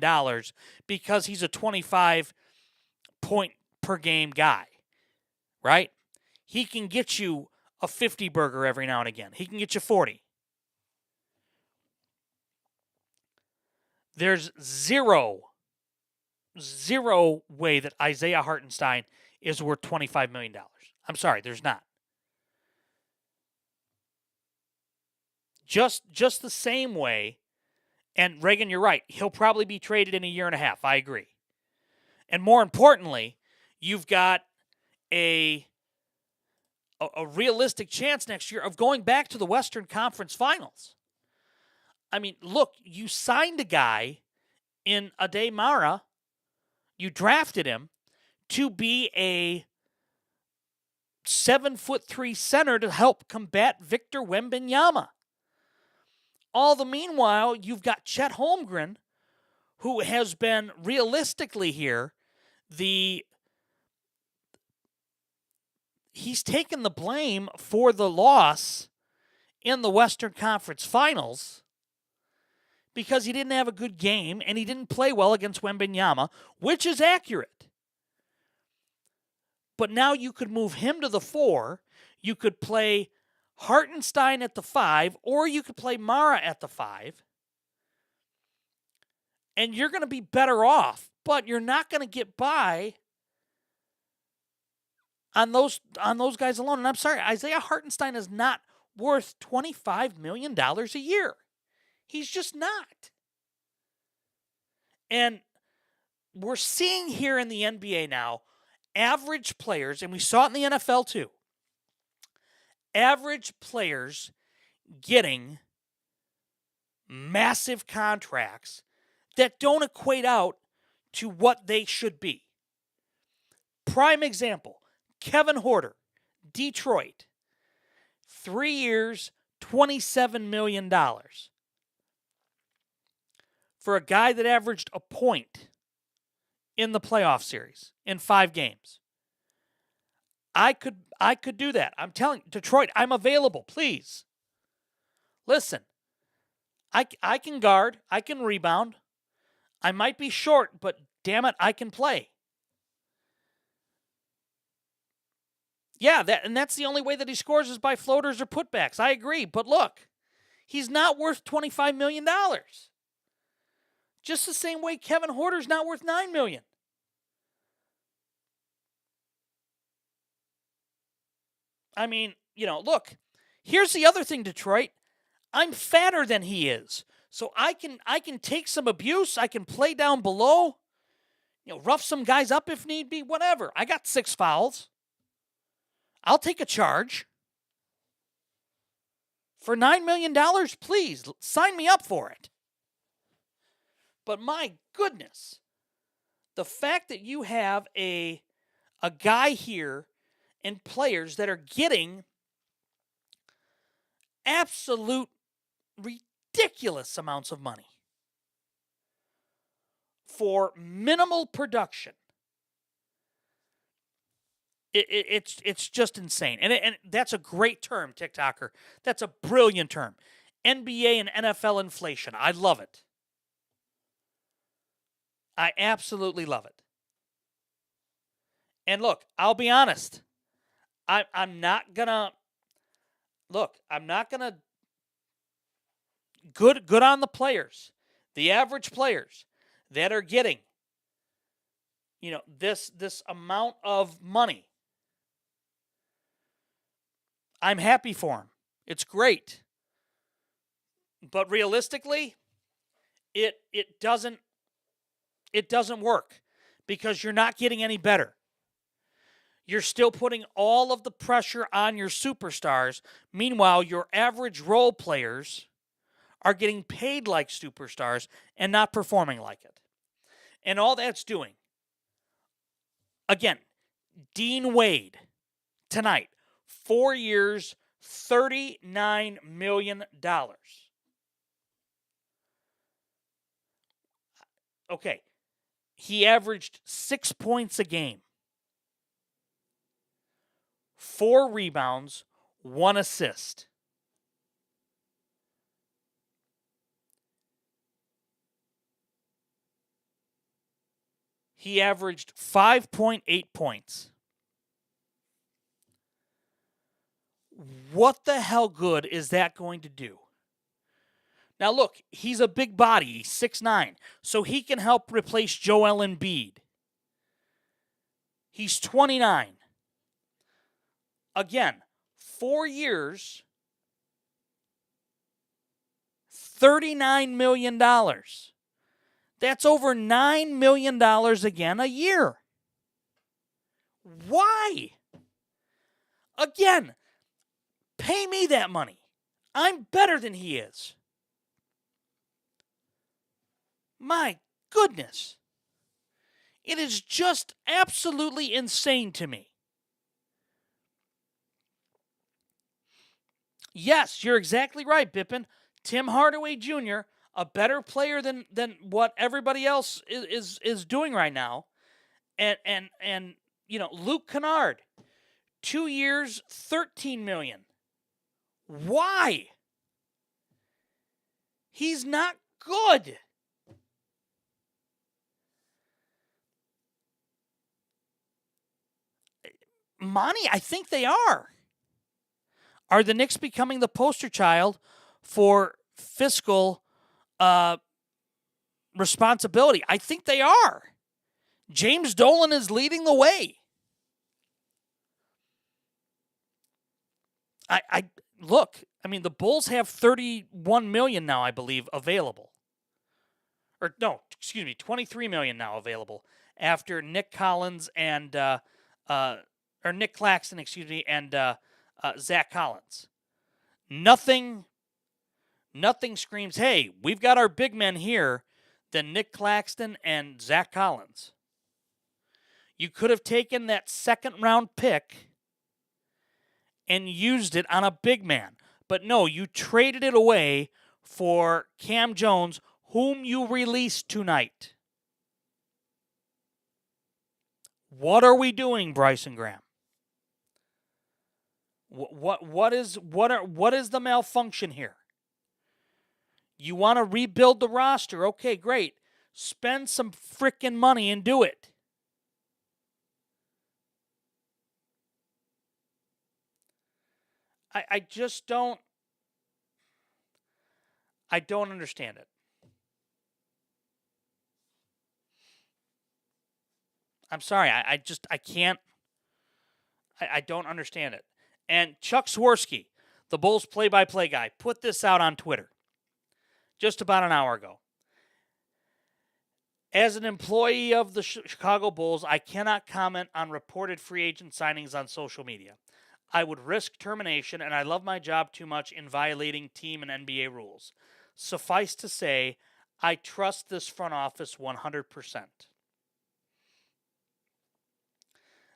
[SPEAKER 1] because he's a 25-point-per-game guy, right? He can get you a 50-burger every now and again. He can get you 40. There's zero way that Isaiah Hartenstein is worth $25 million. I'm sorry, there's not. Just the same way, and Reagan, you're right, he'll probably be traded in a year and a half. I agree. And more importantly, you've got a realistic chance next year of going back to the Western Conference Finals. I mean, look, you signed a guy in Ade Mara, you drafted him to be a 7'3" center to help combat Victor Wembanyama. All the meanwhile, you've got Chet Holmgren, who has been realistically here he's taken the blame for the loss in the Western Conference Finals because he didn't have a good game and he didn't play well against Wembanyama, which is accurate. But now you could move him to the 4. You could play Hartenstein at the 5, or you could play Mara at the 5. And you're going to be better off, but you're not going to get by on those guys alone. And I'm sorry, Isaiah Hartenstein is not worth $25 million a year. He's just not. And we're seeing here in the NBA now, average players, and we saw it in the NFL too, average players getting massive contracts that don't equate out to what they should be. Prime example, Kevin Huerter, Detroit, 3 years, $27 million. For a guy that averaged a point in the playoff series in 5 games. I could do that. I'm telling you, Detroit, I'm available. Please. Listen, I can guard. I can rebound. I might be short, but damn it, I can play. Yeah, that's the only way that he scores is by floaters or putbacks. I agree. But look, he's not worth $25 million. Just the same way Kevin Huerter's not worth $9 million. I mean, look, here's the other thing, Detroit. I'm fatter than he is. So I can take some abuse. I can play down below. Rough some guys up if need be, whatever. I got 6 fouls. I'll take a charge. For $9 million, please, sign me up for it. But my goodness, the fact that you have a guy here and players that are getting absolute ridiculous amounts of money for minimal production. It's just insane. And that's a great term, TikToker. That's a brilliant term. NBA and NFL inflation. I love it. I absolutely love it. And look, I'll be honest. I'm not gonna good on the players, the average players that are getting, this amount of money. I'm happy for them. It's great. But realistically, it doesn't work because you're not getting any better. You're still putting all of the pressure on your superstars. Meanwhile, your average role players are getting paid like superstars and not performing like it. And all that's doing, again, Dean Wade tonight, 4 years, $39 million. Okay, he averaged 6 points a game, 4 rebounds, 1 assist. He averaged 5.8 points. What the hell good is that going to do? Now look, he's a big body, he's 6'9", so he can help replace Joel Embiid. He's 29. Again, 4 years, $39 million. That's over $9 million again a year. Why? Again, pay me that money. I'm better than he is. My goodness. It is just absolutely insane to me. Yes, you're exactly right, Bippin. Tim Hardaway Jr., a better player than what everybody else is doing right now. And Luke Kennard, 2 years, $13 million. Why? He's not good. Monty, I think they are. Are the Knicks becoming the poster child for fiscal responsibility? I think they are. James Dolan is leading the way. The Bulls have $31 million now, I believe, available. Or no, excuse me, $23 million now available after Nick Collins and Nick Claxton, and Zach Collins. Nothing screams, hey, we've got our big men here than Nick Claxton and Zach Collins. You could have taken that second-round pick and used it on a big man. But no, you traded it away for Cam Jones, whom you released tonight. What are we doing, Bryson Graham? What is the malfunction here? You want to rebuild the roster? Okay, great. Spend some frickin' money and do it. I just don't. I don't understand it. I'm sorry. I can't. I don't understand it. And Chuck Swirsky, the Bulls play-by-play guy, put this out on Twitter just about an hour ago. As an employee of the Chicago Bulls, I cannot comment on reported free agent signings on social media. I would risk termination, and I love my job too much in violating team and NBA rules. Suffice to say, I trust this front office 100%.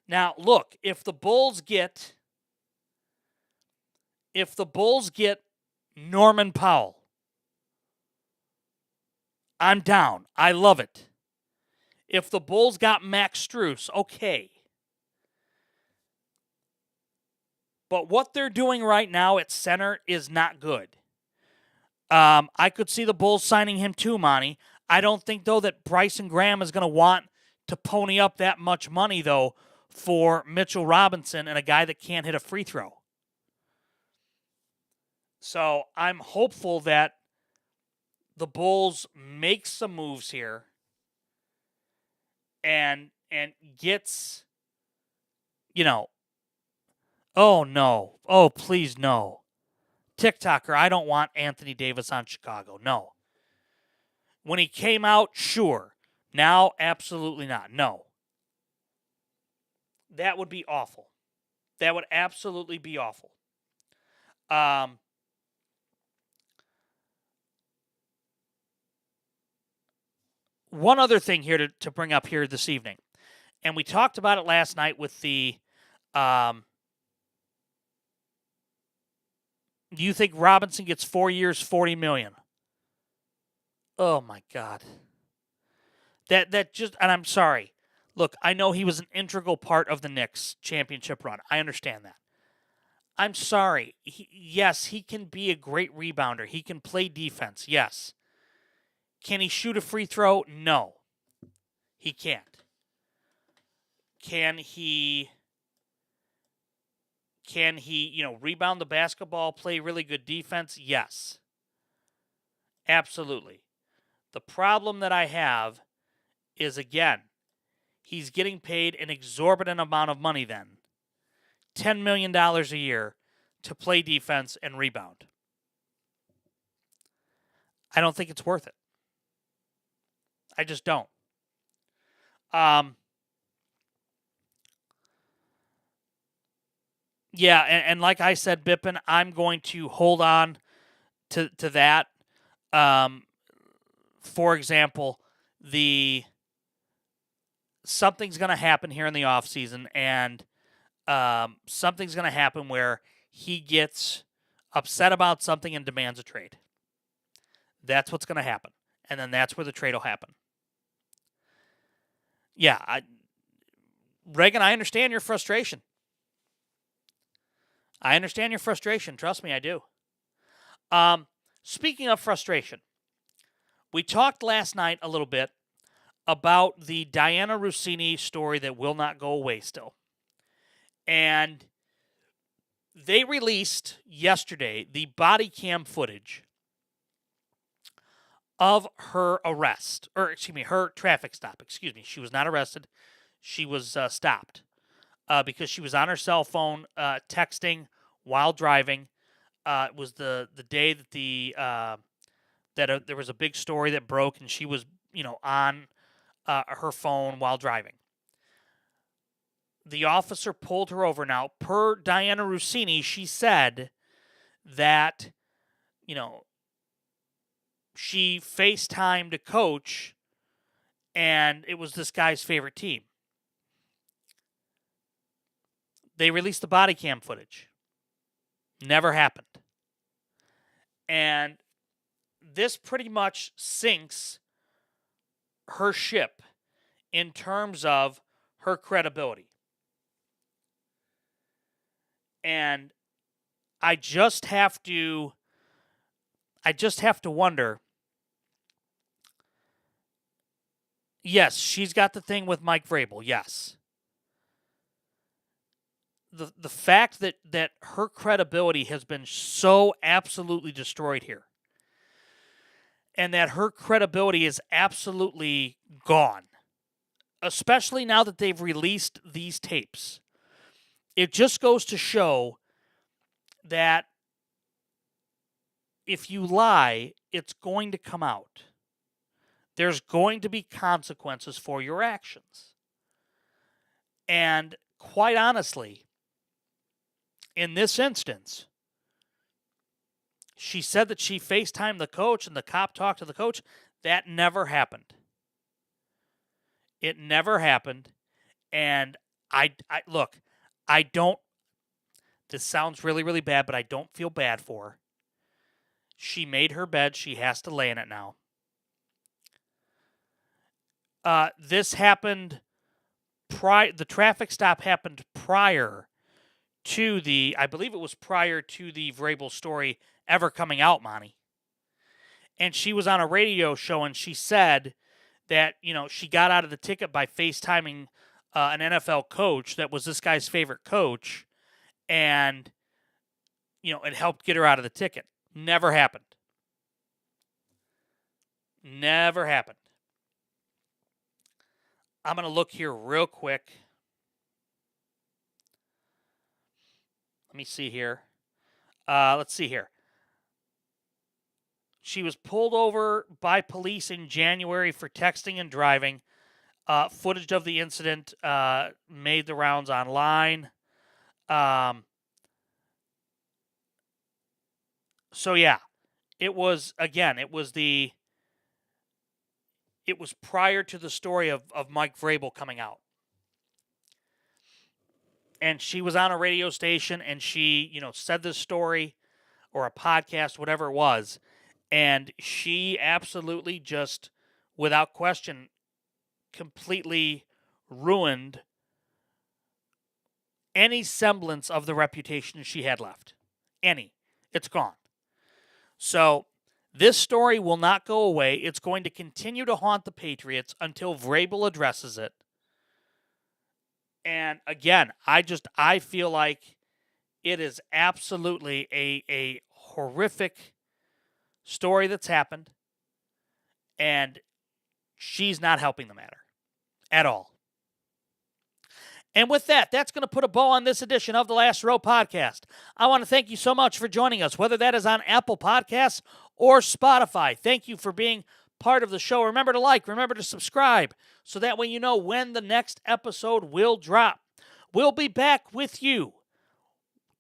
[SPEAKER 1] Now, look, if the Bulls get Norman Powell, I'm down. I love it. If the Bulls got Max Strus, okay. But what they're doing right now at center is not good. I could see the Bulls signing him too, Monty. I don't think, though, that Bryson Graham is going to want to pony up that much money, though, for Mitchell Robinson and a guy that can't hit a free throw. So I'm hopeful that the Bulls make some moves here and gets, oh, no. Oh, please, no. TikToker, I don't want Anthony Davis on Chicago. No. When he came out, sure. Now, absolutely not. No. That would be awful. That would absolutely be awful. One other thing here to bring up here this evening, and we talked about it last night with the do you think Robinson gets 4 years, $40 million? Oh my God. That just, and I'm sorry. Look, I know he was an integral part of the Knicks championship run. I understand that. I'm sorry. Yes, he can be a great rebounder. He can play defense. Yes. Can he shoot a free throw? No. He can't. Can he rebound the basketball, play really good defense? Yes. Absolutely. The problem that I have is, again, he's getting paid an exorbitant amount of money then, $10 million a year, to play defense and rebound. I don't think it's worth it. I just don't. Yeah, and like I said, Bippin, I'm going to hold on to that. For example, something's going to happen here in the offseason, and something's going to happen where he gets upset about something and demands a trade. That's what's going to happen. And then that's where the trade will happen. Yeah, Reagan, I understand your frustration. Trust me, I do. Speaking of frustration, we talked last night a little bit about the Dianna Russini story that will not go away still. And they released yesterday the body cam footage of her arrest, her traffic stop. She was not arrested. She was stopped because she was on her cell phone texting while driving. It was the day that there was a big story that broke, and she was on her phone while driving. The officer pulled her over. Now, per Dianna Russini, she said that she FaceTimed a coach, and it was this guy's favorite team. They released the body cam footage. Never happened. And this pretty much sinks her ship in terms of her credibility. And I just have to wonder. Yes, she's got the thing with Mike Vrabel. Yes. The fact that her credibility has been so absolutely destroyed here, and that her credibility is absolutely gone, especially now that they've released these tapes. It just goes to show that if you lie, it's going to come out. There's going to be consequences for your actions. And quite honestly, in this instance, she said that she FaceTimed the coach and the cop talked to the coach. That never happened. It never happened. And I look, I don't, this sounds really, really bad, but I don't feel bad for her. She made her bed. She has to lay in it now. This happened, the traffic stop happened prior to I believe it was prior to the Vrabel story ever coming out, Monty. And she was on a radio show, and she said that, she got out of the ticket by FaceTiming an NFL coach that was this guy's favorite coach, and, it helped get her out of the ticket. Never happened. Never happened. I'm going to look here real quick. Let me see here. Let's see here. She was pulled over by police in January for texting and driving. Footage of the incident made the rounds online. So yeah, it was prior to the story of Mike Vrabel coming out. And she was on a radio station, and she, said this story, or a podcast, whatever it was, and she absolutely just, without question, completely ruined any semblance of the reputation she had left. Any. It's gone. So, this story will not go away. It's going to continue to haunt the Patriots until Vrabel addresses it. And again, I feel like it is absolutely a horrific story that's happened, and she's not helping the matter at all. And with that, that's going to put a bow on this edition of the Last Row Podcast. I want to thank you so much for joining us, whether that is on Apple Podcasts or Spotify. Thank you for being part of the show. Remember to like, remember to subscribe, so that way you know when the next episode will drop. We'll be back with you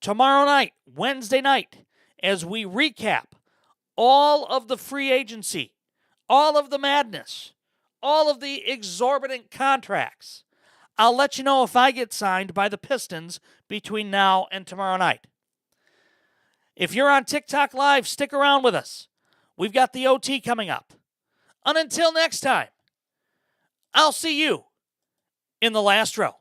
[SPEAKER 1] tomorrow night, Wednesday night, as we recap all of the free agency, all of the madness, all of the exorbitant contracts. I'll let you know if I get signed by the Pistons between now and tomorrow night. If you're on TikTok Live, stick around with us. We've got the OT coming up. And until next time, I'll see you in the last row.